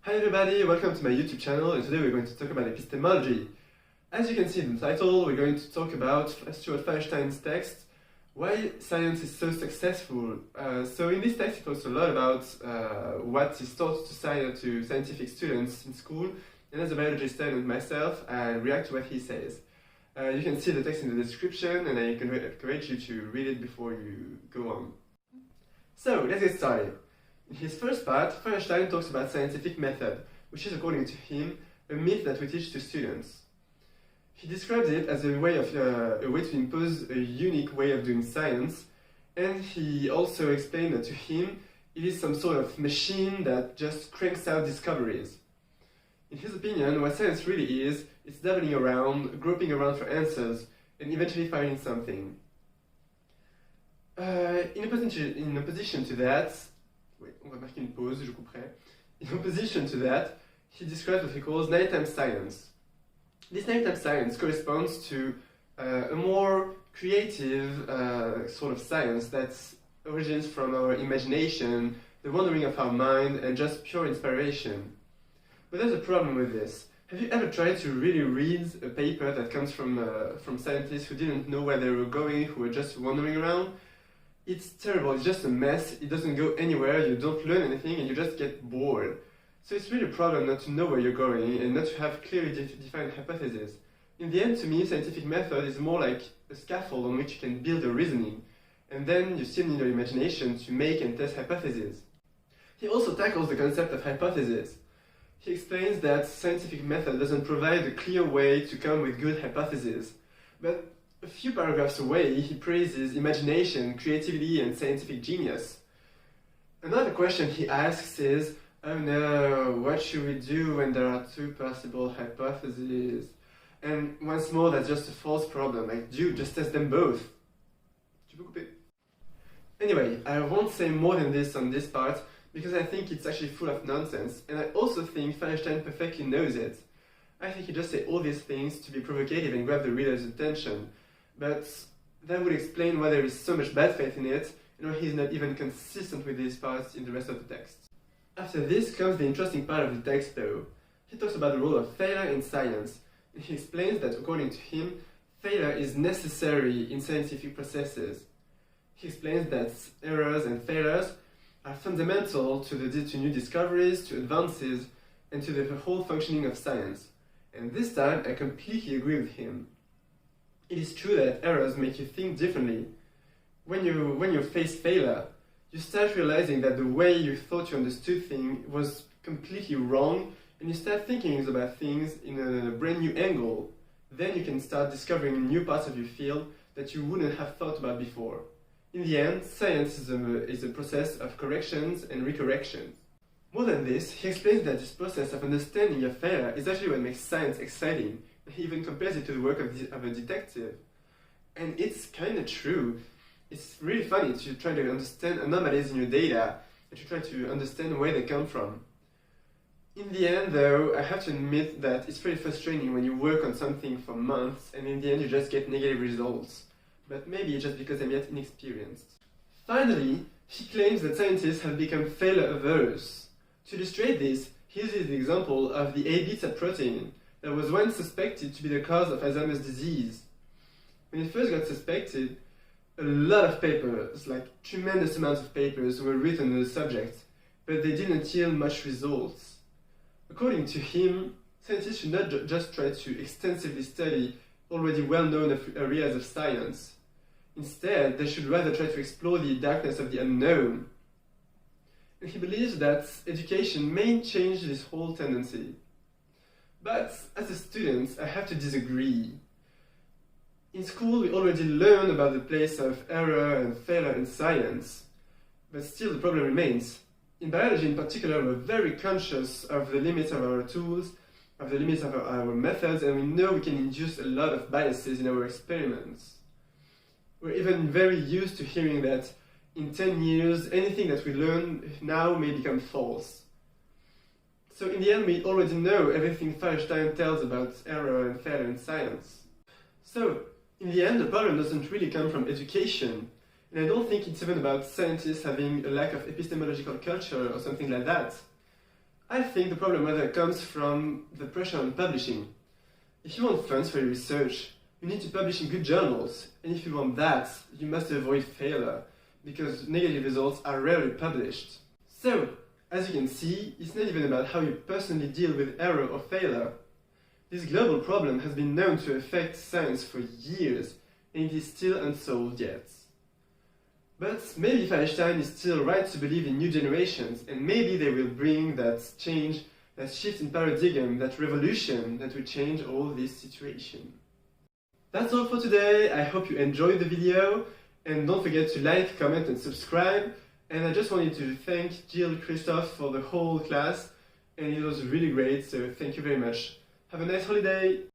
Hi everybody, welcome to my YouTube channel, and today we're going to talk about epistemology. As you can see in the title, we're going to talk about Stuart Firestein's text, Why Science is So Successful. So in this text he talks a lot about what is taught to scientific students in school, and as a biology student myself, I react to what he says. You can see the text in the description, and I encourage you to read it before you go on. So, let's get started. In his first part, Firestein talks about scientific method, which is, according to him, a myth that we teach to students. He describes it as a way to impose a unique way of doing science, and he also explained that to him it is some sort of machine that just cranks out discoveries. In his opinion, what science really is, it's dabbling around, groping around for answers, and eventually finding something. In opposition to that, he describes what he calls nighttime science. This nighttime science corresponds to a more creative sort of science that originates from our imagination, the wandering of our mind, and just pure inspiration. But there's a problem with this. Have you ever tried to really read a paper that comes from scientists who didn't know where they were going, who were just wandering around? It's terrible, it's just a mess, it doesn't go anywhere, you don't learn anything, and you just get bored. So it's really a problem not to know where you're going and not to have clearly defined hypotheses. In the end, to me, scientific method is more like a scaffold on which you can build a reasoning, and then you still need your imagination to make and test hypotheses. He also tackles the concept of hypothesis. He explains that scientific method doesn't provide a clear way to come with good hypotheses, but a few paragraphs away, he praises imagination, creativity, and scientific genius. Another question he asks is, oh no, what should we do when there are two possible hypotheses? And once more, that's just a false problem, like, dude, just test them both. Anyway, I won't say more than this on this part, because I think it's actually full of nonsense, and I also think Firestein perfectly knows it. I think he just said all these things to be provocative and grab the reader's attention, but that would explain why there is so much bad faith in it, and why he's not even consistent with these parts in the rest of the text. After this comes the interesting part of the text though. He talks about the role of failure in science, and he explains that according to him, failure is necessary in scientific processes. He explains that errors and failures are fundamental to new discoveries, to advances, and to the whole functioning of science. And this time, I completely agree with him. It is true that errors make you think differently. When you face failure, you start realizing that the way you thought you understood things was completely wrong, and you start thinking about things in a brand new angle. Then you can start discovering new parts of your field that you wouldn't have thought about before. In the end, science is a process of corrections and recorrections. More than this, he explains that this process of understanding your failure is actually what makes science exciting. He even compares it to the work of a detective. And it's kind of true. It's really funny to try to understand anomalies in your data and to try to understand where they come from. In the end, though, I have to admit that it's pretty frustrating when you work on something for months and in the end you just get negative results. But maybe it's just because I'm yet inexperienced. Finally, he claims that scientists have become failure-averse. To illustrate this, he uses the example of the A-beta protein that was once suspected to be the cause of Alzheimer's disease. When it first got suspected, a lot of papers, like tremendous amounts of papers, were written on the subject, but they didn't yield much results. According to him, scientists should not just try to extensively study already well-known areas of science. Instead, they should rather try to explore the darkness of the unknown. And he believes that education may change this whole tendency. But as a student, I have to disagree. In school, we already learn about the place of error and failure in science, but still the problem remains. In biology in particular, we're very conscious of the limits of our tools, of the limits of our methods, and we know we can induce a lot of biases in our experiments. We're even very used to hearing that in 10 years, anything that we learn now may become false. So in the end, we already know everything Firestein tells about error and failure in science. So, in the end, the problem doesn't really come from education, and I don't think it's even about scientists having a lack of epistemological culture or something like that. I think the problem rather comes from the pressure on publishing. If you want funds for your research, you need to publish in good journals, and if you want that, you must avoid failure, because negative results are rarely published. So, as you can see, it's not even about how you personally deal with error or failure. This global problem has been known to affect science for years, and it is still unsolved yet. But maybe Firestein is still right to believe in new generations, and maybe they will bring that change, that shift in paradigm, that revolution that will change all this situation. That's all for today. I hope you enjoyed the video, and don't forget to like, comment and subscribe. And I just wanted to thank Jill, Christophe for the whole class, and it was really great, so thank you very much. Have a nice holiday!